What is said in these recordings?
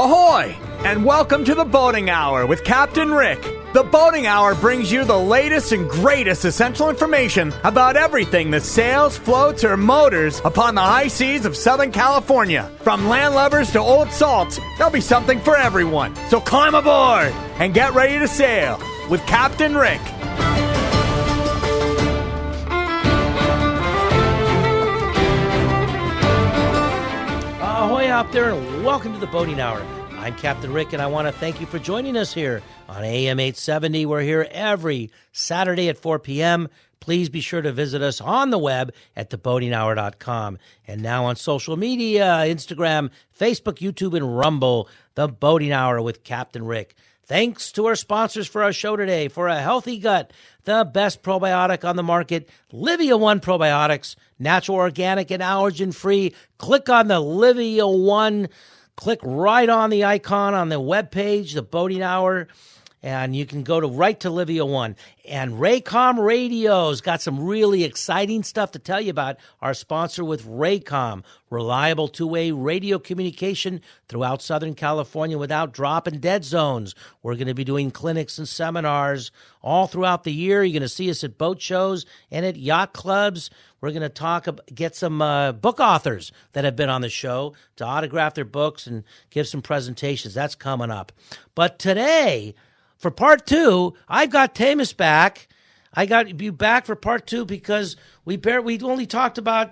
Ahoy! And welcome to the Boating Hour with Captain Rick. The Boating Hour brings you the latest and greatest essential information about everything that sails, floats, or motors upon the high seas of Southern California. From landlubbers to old salts, there'll be something for everyone. So climb aboard and get ready to sail with Captain Rick. Ahoy out there, and welcome to the Boating Hour. I'm Captain Rick, and I want to thank you for joining us here on AM 870. We're here every Saturday at 4 p.m. Please be sure to visit us on the web at theboatinghour.com. And now on social media, Instagram, Facebook, YouTube, and Rumble, The Boating Hour with Captain Rick. Thanks to our sponsors for our show today. For a healthy gut, the best probiotic on the market, Livia One Probiotics, natural, organic, and allergen-free. Click on the Livia One. Click right on the icon on the webpage, the Boating Hour, and you can go right to Livia One. And Raycom Radio's got some really exciting stuff to tell you about. Our sponsor with Raycom, reliable two-way radio communication throughout Southern California without drop and dead zones. We're going to be doing clinics and seminars all throughout the year. You're going to see us at boat shows and at yacht clubs. We're going to get some book authors that have been on the show to autograph their books and give some presentations. That's coming up. But today, for part two, I've got Tamis back. I got you back for part two because we only talked about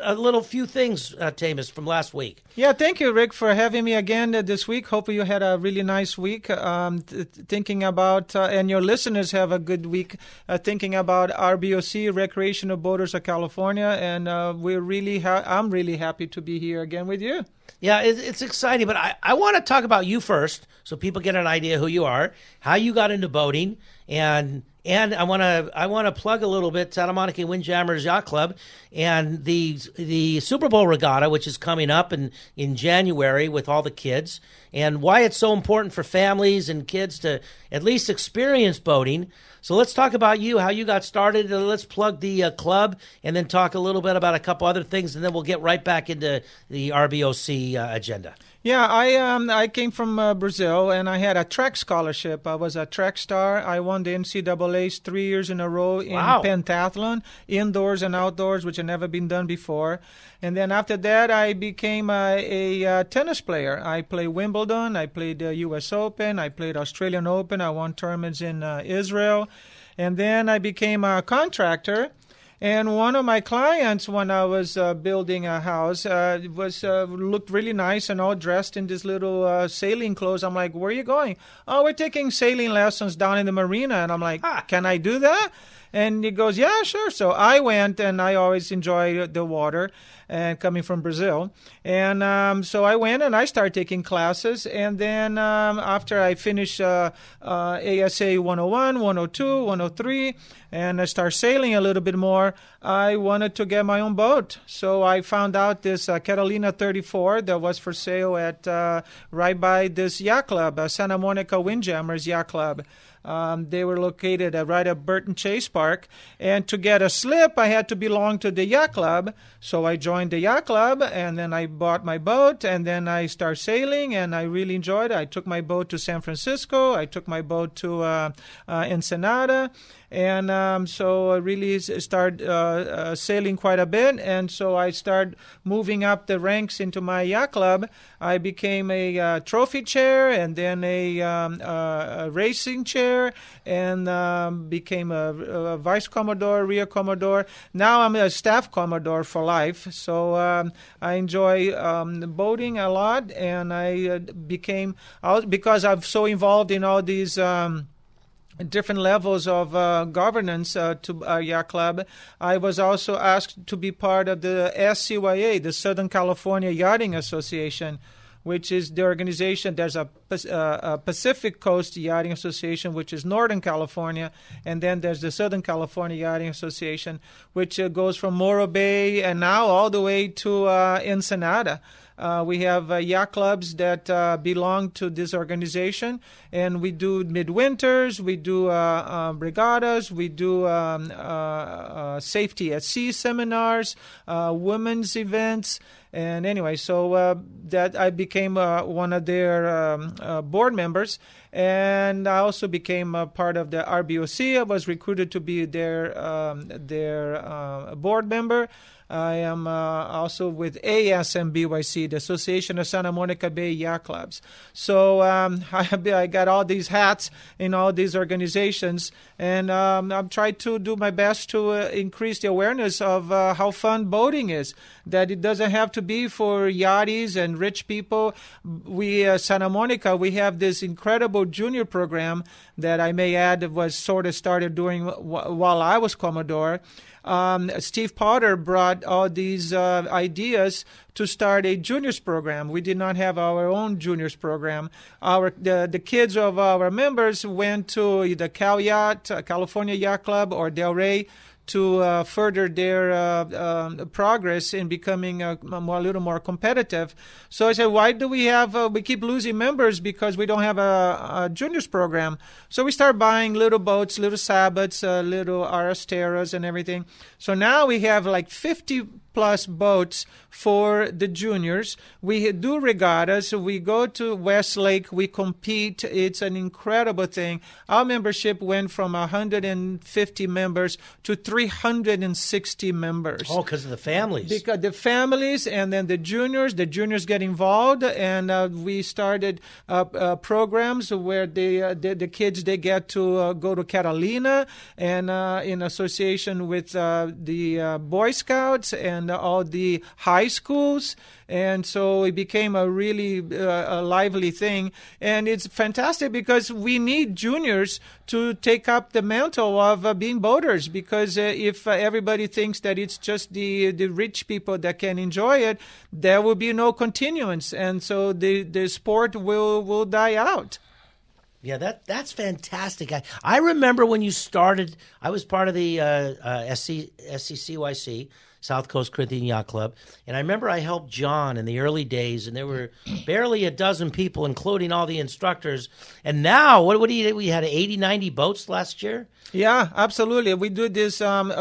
a few things, Tamis, from last week. Yeah, thank you, Rick, for having me again this week. Hope you had a really nice week thinking about, and your listeners have a good week thinking about RBOC, Recreational Boaters of California, and I'm really happy to be here again with you. Yeah, it's exciting, but I want to talk about you first so people get an idea who you are, how you got into boating, and I want to plug a little bit Santa Monica Windjammers Yacht Club and the Super Bowl Regatta, which is coming up in January with all the kids, and why it's so important for families and kids to at least experience boating. So let's talk about you, how you got started. Let's plug the club and then talk a little bit about a couple other things, and then we'll get right back into the RBOC agenda. Yeah, I came from Brazil, and I had a track scholarship. I was a track star. I won the NCAA's 3 years in a row in pentathlon, indoors and outdoors, which had never been done before. And then after that, I became a tennis player. I played Wimbledon. I played the U.S. Open. I played Australian Open. I won tournaments in Israel. And then I became a contractor. And one of my clients, when I was building a house, looked really nice and all dressed in this little sailing clothes. I'm like, where are you going? Oh, we're taking sailing lessons down in the marina. And I'm like, can I do that? And he goes, yeah, sure. So I went, and I always enjoy the water, and coming from Brazil. And so I went, and I started taking classes. And then after I finished ASA 101, 102, 103, and I started sailing a little bit more, I wanted to get my own boat. So I found out this Catalina 34 that was for sale at right by this yacht club, Santa Monica Windjammers Yacht Club. They were located right at Burton Chase Park. And to get a slip, I had to belong to the yacht club. So I joined the yacht club, and then I bought my boat, and then I started sailing, and I really enjoyed it. I took my boat to San Francisco. I took my boat to Ensenada. And so I really started sailing quite a bit. And so I started moving up the ranks into my yacht club. I became a trophy chair, and then a racing chair, and became a vice commodore, rear commodore. Now I'm a staff commodore for life. So I enjoy boating a lot, and I became, because I'm so involved in all these different levels of governance to our yacht club, I was also asked to be part of the SCYA, the Southern California Yachting Association, which is the organization. There's a Pacific Coast Yachting Association, which is Northern California, and then there's the Southern California Yachting Association, which goes from Morro Bay and now all the way to Ensenada. We have yacht clubs that belong to this organization, and we do midwinters, we do regattas, we do safety at sea seminars, women's events. And anyway, so that I became one of their board members, and I also became a part of the RBOC. I was recruited to be their board member. I am also with ASMBYC, the Association of Santa Monica Bay Yacht Clubs. So I got all these hats in all these organizations, and I'm trying to do my best to increase the awareness of how fun boating is, that it doesn't have to be for yachties and rich people. We, Santa Monica, we have this incredible junior program that I may add was sort of started doing while I was Commodore. Steve Potter brought all these ideas to start a juniors program. We did not have our own juniors program. The kids of our members went to either Cal Yacht, California Yacht Club, or Del Rey to further their progress in becoming a little more competitive. So I said, why do we keep losing members because we don't have a juniors program? So we start buying little boats, little Sabbats, little Arasteras and everything. So now we have like 50 plus boats for the juniors. We do regattas. We go to Westlake. We compete. It's an incredible thing. Our membership went from 150 members to 360 members. Oh, because of the families. Because the families and then the juniors get involved, and we started programs where the kids, they get to go to Catalina, and in association with the Boy Scouts and all the high schools. And so it became a really a lively thing. And it's fantastic because we need juniors to take up the mantle of being boaters, because if everybody thinks that it's just the rich people that can enjoy it, there will be no continuance. And so the sport will die out. Yeah, that's fantastic. I remember when you started, I was part of the SCCYC, South Coast Corinthian Yacht Club, and I remember I helped John in the early days, and there were barely a dozen people, including all the instructors. And now, what do you, we had 80, 90 boats last year? Yeah, absolutely. We do this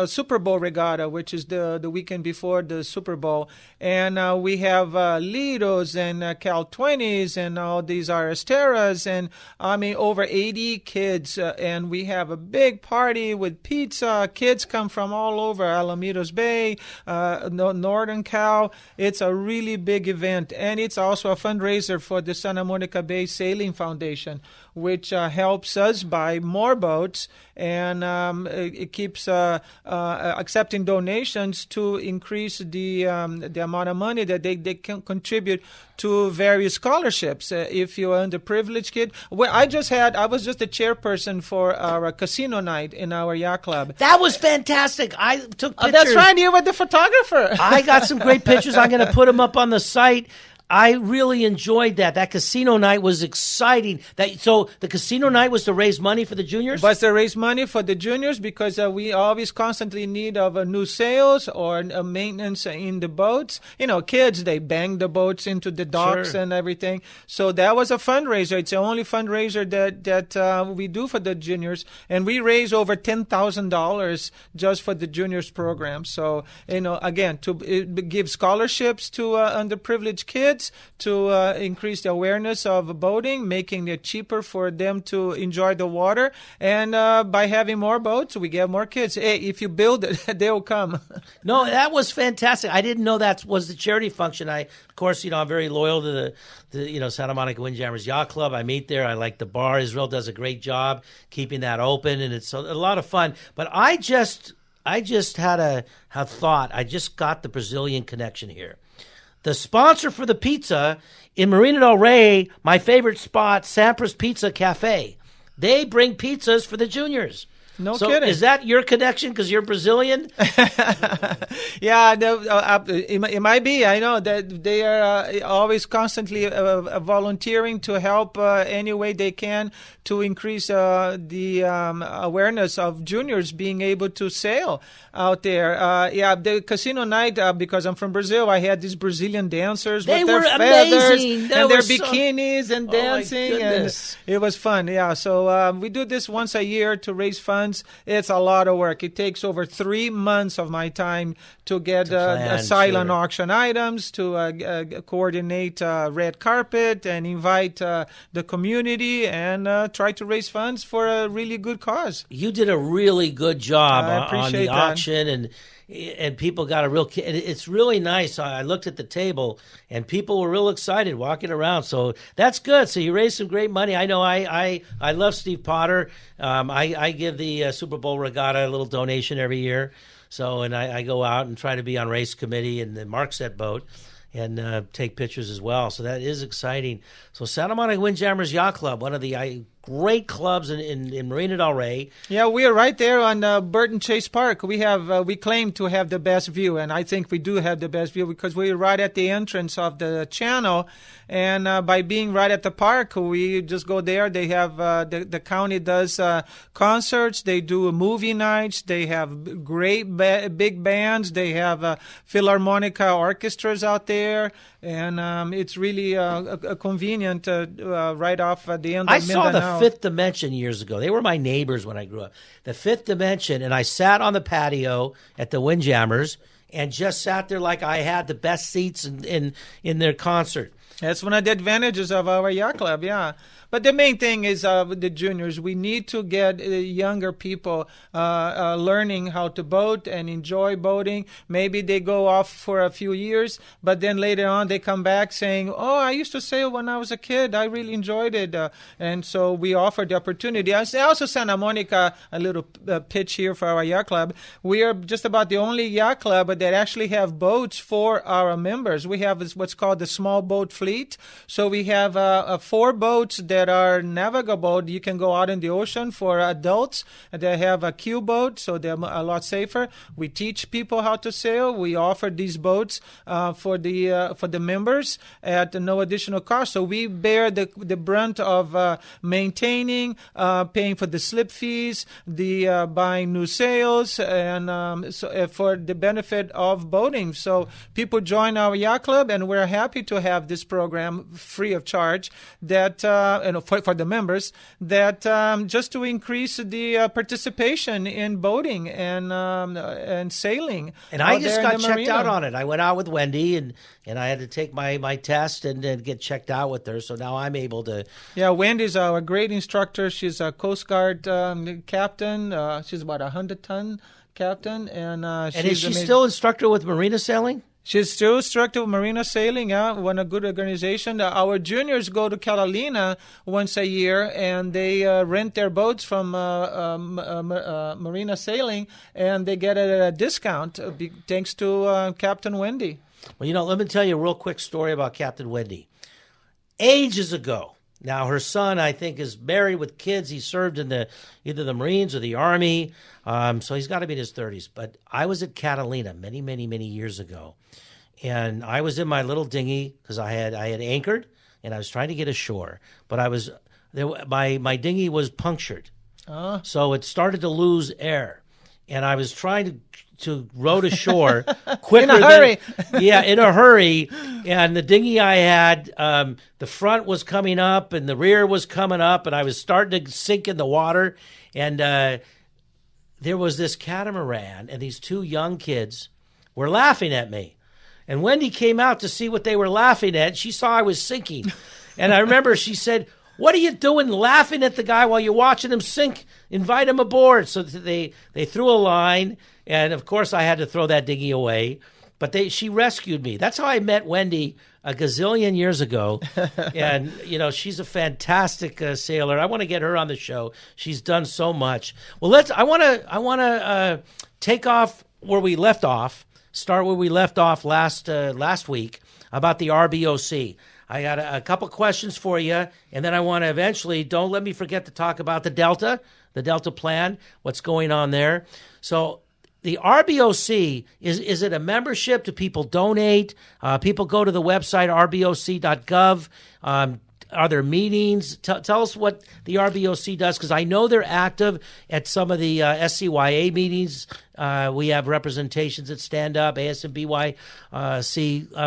Super Bowl regatta, which is the weekend before the Super Bowl. And we have Lidos and Cal 20s and all these Arasteras, and I mean, over 80 kids. And we have a big party with pizza. Kids come from all over, Alamitos Bay, Northern Cal. It's a really big event. And it's also a fundraiser for the Santa Monica Bay Sailing Foundation, which helps us buy more boats, and it keeps accepting donations to increase the amount of money that they can contribute to various scholarships. If you're an underprivileged kid, I was just the chairperson for our casino night in our yacht club. That was fantastic. I took pictures. That's right. You were the photographer. I got some great pictures. I'm going to put them up on the site. I really enjoyed that. That casino night was exciting. So the casino night was to raise money for the juniors? Was to raise money for the juniors because we always constantly need of new sales or maintenance in the boats. You know, kids, they bang the boats into the docks Sure. and everything. So that was a fundraiser. It's the only fundraiser that we do for the juniors. And we raise over $10,000 just for the juniors program. So, you know, again, to give scholarships to underprivileged kids, to increase the awareness of boating, making it cheaper for them to enjoy the water. And by having more boats, we get more kids. Hey, if you build it, they'll come. No, that was fantastic. I didn't know that was the charity function. Of course, I'm very loyal to the Santa Monica Windjammers Yacht Club. I meet there. I like the bar. Israel does a great job keeping that open, and it's a lot of fun. But I just had a thought. I just got the Brazilian connection here. The sponsor for the pizza in Marina del Rey, my favorite spot, Sampras Pizza Cafe. They bring pizzas for the juniors. No so kidding. Is that your connection because you're Brazilian? Yeah, it might be. I know that they are always constantly volunteering to help any way they can to increase the awareness of juniors being able to sail out there. The casino night, because I'm from Brazil, I had these Brazilian dancers with their feathers and their bikinis and dancing. And it was fun, yeah. So we do this once a year to raise funds. It's a lot of work. It takes over 3 months of my time to get silent auction items, to coordinate red carpet and invite the community and try to raise funds for a really good cause. You did a really good job on the auction, and people got a real. It's really nice. I looked at the table, and people were real excited walking around. So that's good. So you raised some great money. I know. I love Steve Potter. I give the Super Bowl Regatta a little donation every year. So and I go out and try to be on race committee and the Markset boat. And take pictures as well. So that is exciting. So Santa Monica Windjammers Yacht Club, one of the great clubs in Marina del Rey. Yeah, we are right there on Burton Chase Park. We claim to have the best view, and I think we do have the best view because we're right at the entrance of the channel. And by being right at the park, we just go there. They have the county does concerts. They do movie nights. They have great big bands. They have Philharmonica orchestras out there. And it's really convenient right off at the end of Mindanao. I saw the Fifth Dimension years ago. They were my neighbors when I grew up. The Fifth Dimension, and I sat on the patio at the Windjammers and just sat there like I had the best seats in their concert. That's one of the advantages of our yacht club, yeah. But the main thing is with the juniors, we need to get younger people learning how to boat and enjoy boating. Maybe they go off for a few years, but then later on they come back saying, oh, I used to sail when I was a kid. I really enjoyed it. And so we offer the opportunity. Also Santa Monica, a little pitch here for our yacht club. We are just about the only yacht club that actually have boats for our members. We have what's called the small boat fleet. So we have 4 boats that are navigable. You can go out in the ocean for adults. They have a Q boat, so they're a lot safer. We teach people how to sail. We offer these boats for the members at no additional cost. So we bear the brunt of maintaining, paying for the slip fees, the buying new sails, and for the benefit of boating. So people join our yacht club, and we're happy to have this program free of charge. That for the members, that just to increase the participation in boating and sailing. And I just got checked out on it. I went out with Wendy, and I had to take my test and get checked out with her. So now I'm able to. Yeah, Wendy's a great instructor. She's a Coast Guard captain. She's about 100-ton captain, and is she still instructor with marina sailing? She's still instructor of marina sailing, one a good organization. Our juniors go to Catalina once a year, and they rent their boats from marina sailing, and they get it at a discount thanks to Captain Wendy. Well, let me tell you a real quick story about Captain Wendy. Ages ago, now her son, I think, is married with kids. He served in either the Marines or the Army, so he's got to be in his 30s. But I was at Catalina many, many, many years ago. And I was in my little dinghy because I had anchored and I was trying to get ashore, but my dinghy was punctured, so it started to lose air, and I was trying to row to shore quicker. In a hurry. In a hurry. And the dinghy I had, the front was coming up and the rear was coming up, and I was starting to sink in the water. And there was this catamaran, and these 2 young kids were laughing at me. And Wendy came out to see what they were laughing at. She saw I was sinking. And I remember she said, "What are you doing laughing at the guy while you're watching him sink? Invite him aboard." So they threw a line. And, of course, I had to throw that dinghy away. But she rescued me. That's how I met Wendy a gazillion years ago. And, she's a fantastic sailor. I want to get her on the show. She's done so much. Well, I want to take off where we left off. Start where we left off last week about the RBOC. I got a couple questions for you, and then I want to eventually, don't let me forget to talk about the Delta, the Delta plan, what's going on there. So the RBOC, is it a membership? Do people donate? People go to the website, rboc.gov. Are there meetings? Tell us what the RBOC does, because I know they're active at some of the SCYA meetings. We have representations that stand up. ASMBYC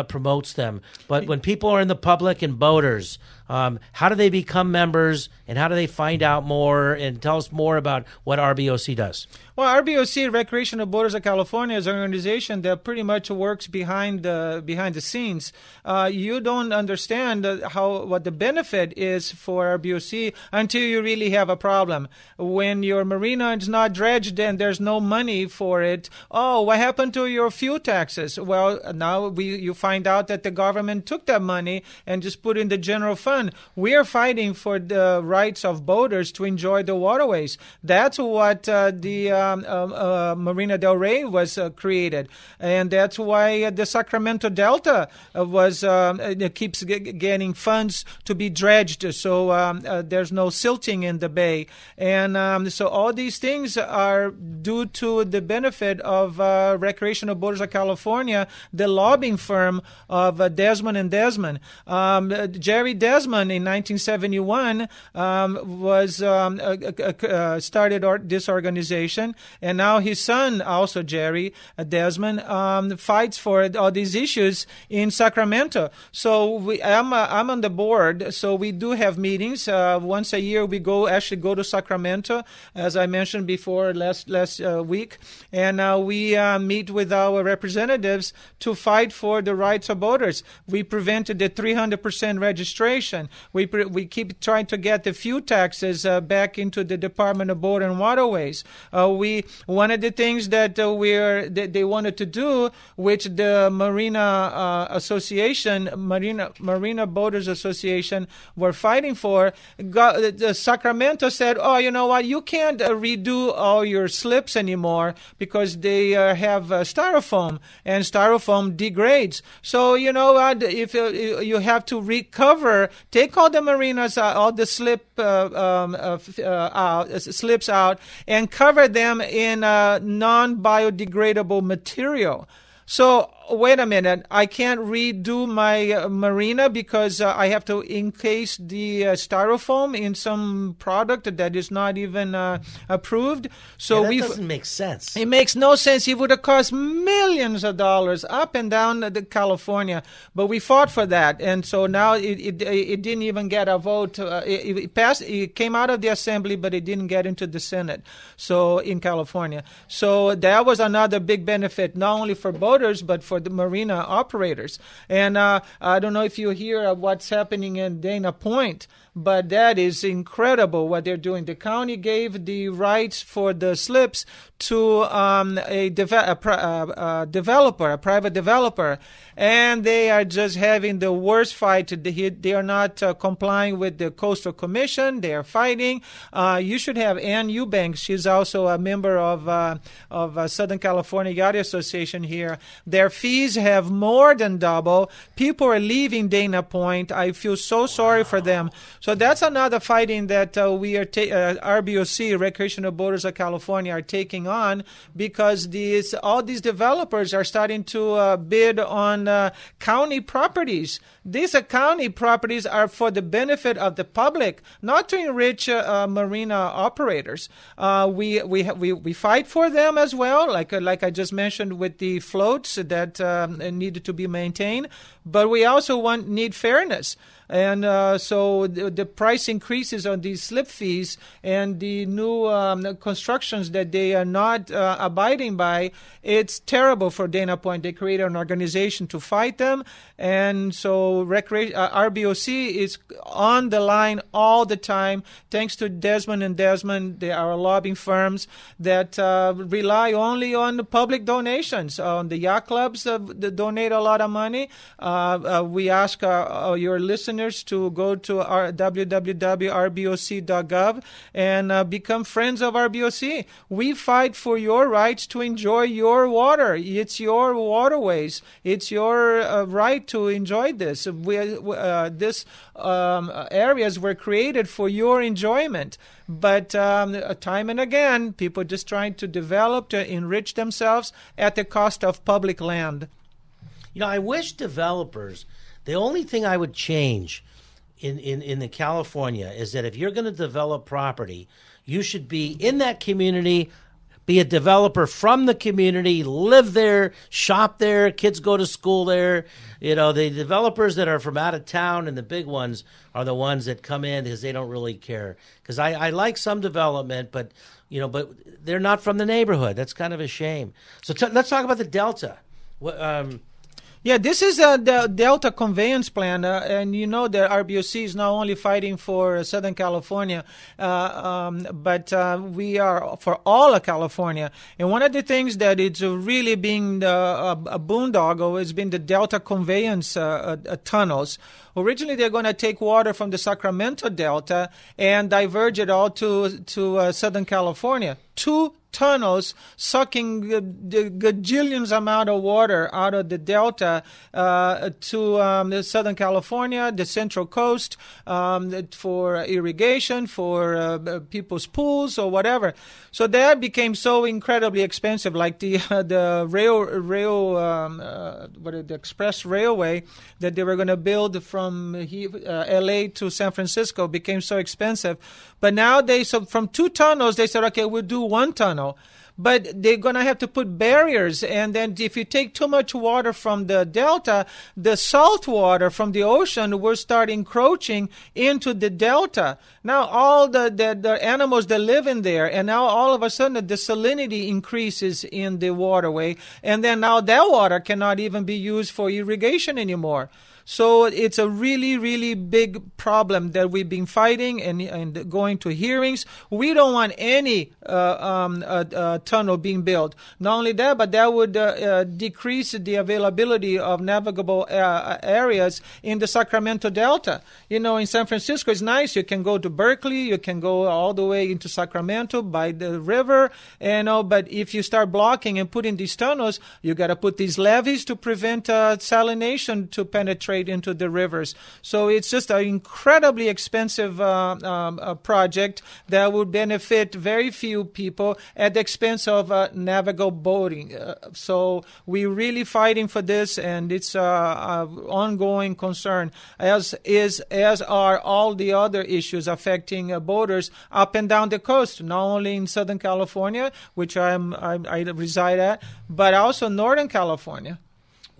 promotes them. But when people are in the public and boaters, how do they become members, and how do they find out more? And tell us more about what RBOC does. Well, RBOC, Recreational Boaters of California, is an organization that pretty much works behind the scenes. You don't understand what the benefit is for RBOC until you really have a problem. When your marina is not dredged and there's no money for it, what happened to your fuel taxes? Well, now you find out that the government took that money and just put it in the general fund. We are fighting for the rights of boaters to enjoy the waterways. That's what the Marina del Rey was created, and that's why the Sacramento Delta keeps getting funds to be dredged, so there's no silting in the bay, and so all these things are due to the benefit of Recreational Boaters of California, the lobbying firm of Desmond and Desmond. Jerry Desmond in 1971 started this organization, and now his son, also Jerry Desmond, fights for all these issues in Sacramento. So I'm on the board. So we do have meetings once a year. We go to Sacramento, as I mentioned before last week, and we meet with our representatives to fight for the rights of boaters. We prevented the 300% registration. We keep trying to get the fuel taxes back into the Department of Boat and Waterways. One of the things that they wanted to do, which the Marina Boaters Association were fighting for, the Sacramento said, you know what, you can't redo all your slips anymore because they have styrofoam, and styrofoam degrades. So you know what, if you have to recover, take all the marinas, all the slips out, and cover them in non-biodegradable material. So wait a minute, I can't redo my marina because I have to encase the styrofoam in some product that is not even approved. So that doesn't make sense. It makes no sense. It would have cost millions of dollars up and down California, but we fought for that, and so now it didn't even get a vote. It passed. It came out of the assembly, but it didn't get into the Senate. So in California, so that was another big benefit, not only for boaters but for the marina operators. And I don't know if you hear what's happening in Dana Point, but that is incredible what they're doing. The county gave the rights for the slips to a private developer, and they are just having the worst fight. They are not complying with the Coastal Commission. They are fighting. You should have Ann Eubanks. She's also a member of Southern California Yacht Association here. Their fees have more than doubled. People are leaving Dana Point. I feel so sorry for them. So that's another fighting that we are RBOC, Recreational Boaters of California, are taking on, because all these developers are starting to bid on county properties. These county properties are for the benefit of the public, not to enrich marina operators. We fight for them as well, like I just mentioned with the floats that needed to be maintained, but we also need fairness. And so the price increases on these slip fees and the new constructions that they are not abiding by, it's terrible for Dana Point. They created an organization to fight them. And so RBOC is on the line all the time, thanks to Desmond and Desmond. They are lobbying firms that rely only on the public donations. The yacht clubs donate a lot of money. We ask your listeners to go to our www.rboc.gov and become friends of RBOC. We fight for your rights to enjoy your water. It's your waterways. It's your right to enjoy this. This areas were created for your enjoyment. But time and again, people just trying to develop, to enrich themselves at the cost of public land. I wish developers, the only thing I would change in the California is that if you're going to develop property, you should be in that community, be a developer from the community, live there, shop there, kids go to school there. The developers that are from out of town and the big ones are the ones that come in because they don't really care. Because I like some development, but they're not from the neighborhood. That's kind of a shame. So let's talk about the Delta. Yeah, this is the Delta Conveyance Plan, and the RBOC is not only fighting for Southern California, but we are for all of California. And one of the things that it's really being a boondoggle has been the Delta Conveyance tunnels. Originally, they're going to take water from the Sacramento Delta and diverge it all to Southern California. 2 tunnels sucking the gajillions amount of water out of the Delta to Southern California, the Central Coast, for irrigation, for people's pools or whatever. So that became so incredibly expensive, like the express railway that they were going to build from L.A. to San Francisco became so expensive. But now from 2 tunnels, they said, okay, we'll do 1 tunnel. But they're going to have to put barriers. And then if you take too much water from the Delta, the salt water from the ocean will start encroaching into the Delta. Now, all the animals that live in there, and now all of a sudden the salinity increases in the waterway. And then now that water cannot even be used for irrigation anymore. So it's a really, really big problem that we've been fighting and going to hearings. We don't want any tunnel being built. Not only that, but that would decrease the availability of navigable areas in the Sacramento Delta. In San Francisco, it's nice. You can go to Berkeley. You can go all the way into Sacramento by the river. But if you start blocking and putting these tunnels, you got to put these levees to prevent salination to penetrate into the rivers. So it's just an incredibly expensive project that would benefit very few people at the expense of navigable boating. So we're really fighting for this, and it's an ongoing concern, as are all the other issues affecting boaters up and down the coast, not only in Southern California, which I reside at, but also Northern California.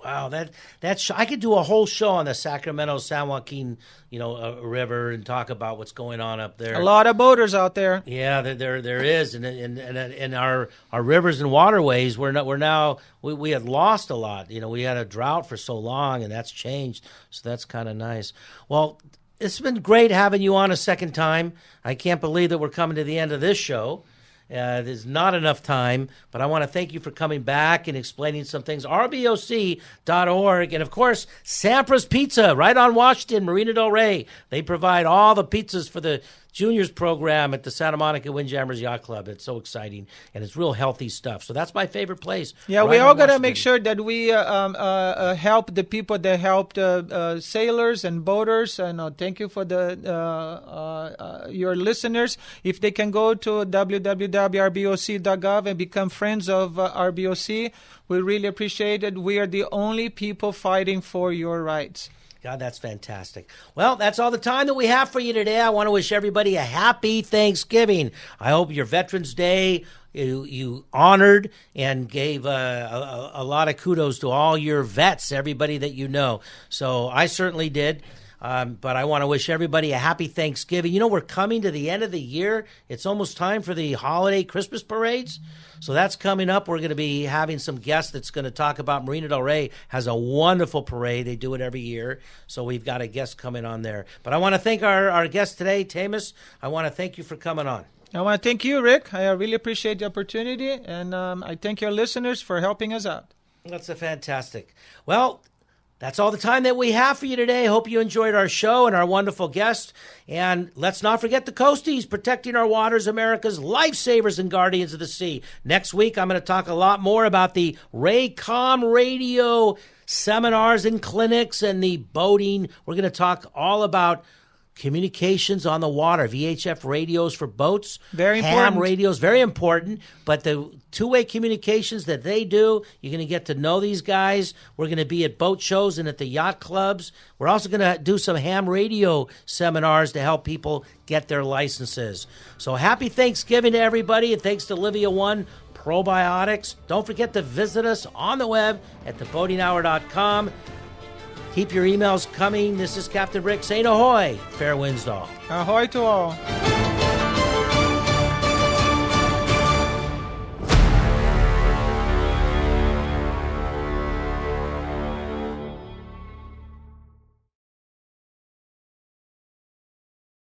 Wow, that's I could do a whole show on the Sacramento San Joaquin, river and talk about what's going on up there. A lot of boaters out there. Yeah, there is, and our rivers and waterways we had lost a lot. We had a drought for so long, and that's changed. So that's kind of nice. Well, it's been great having you on a second time. I can't believe that we're coming to the end of this show. There's not enough time, but I want to thank you for coming back and explaining some things. RBOC.org. And, of course, Sampra's Pizza right on Washington, Marina Del Rey. They provide all the pizzas for the juniors program at the Santa Monica Windjammers Yacht Club. It's so exciting, and it's real healthy stuff. So that's my favorite place. Yeah, we all got to make sure that we help the people that helped sailors and boaters. And thank you for your listeners. If they can go to www.rboc.gov and become friends of RBOC, we really appreciate it. We are the only people fighting for your rights. God, that's fantastic. Well, that's all the time that we have for you today. I want to wish everybody a happy Thanksgiving. I hope your Veterans Day, you honored and gave a lot of kudos to all your vets, everybody that you know. So I certainly did. But I want to wish everybody a happy Thanksgiving. We're coming to the end of the year. It's almost time for the holiday Christmas parades. So that's coming up. We're going to be having some guests that's going to talk about Marina Del Rey has a wonderful parade. They do it every year. So we've got a guest coming on there. But I want to thank our guest today, Tamus. I want to thank you for coming on. I want to thank you, Rick. I really appreciate the opportunity. And I thank your listeners for helping us out. That's fantastic. Well, That's all the time that we have for you today. Hope you enjoyed our show and our wonderful guest. And let's not forget the Coasties, protecting our waters, America's lifesavers and guardians of the sea. Next week, I'm going to talk a lot more about the Raycom radio seminars and clinics and the boating. We're going to talk all about communications on the water, VHF radios for boats, very important. ham radios, very important. But the two-way communications that they do, you're going to get to know these guys. We're going to be at boat shows and at the yacht clubs. We're also going to do some ham radio seminars to help people get their licenses. So happy Thanksgiving to everybody, and thanks to Livia One Probiotics. Don't forget to visit us on the web at theboatinghour.com. Keep your emails coming. This is Captain Rick saying ahoy. Fair winds to all. Ahoy to all.